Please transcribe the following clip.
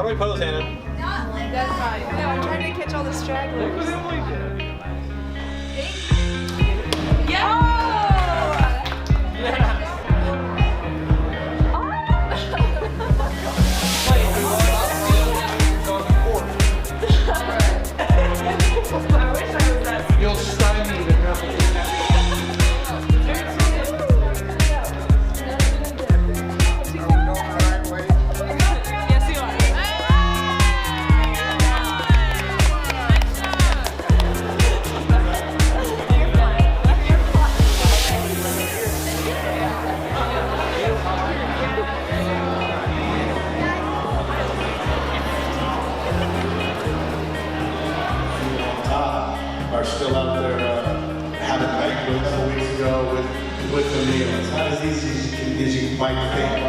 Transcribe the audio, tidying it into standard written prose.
do we pose, Hannah? That's fine. No, I'm trying to catch all the stragglers. Yeah! You'll stymie the competition. Yes, you are. Are still out there having banquets a couple weeks ago with the meal. It's not as easy as you might think.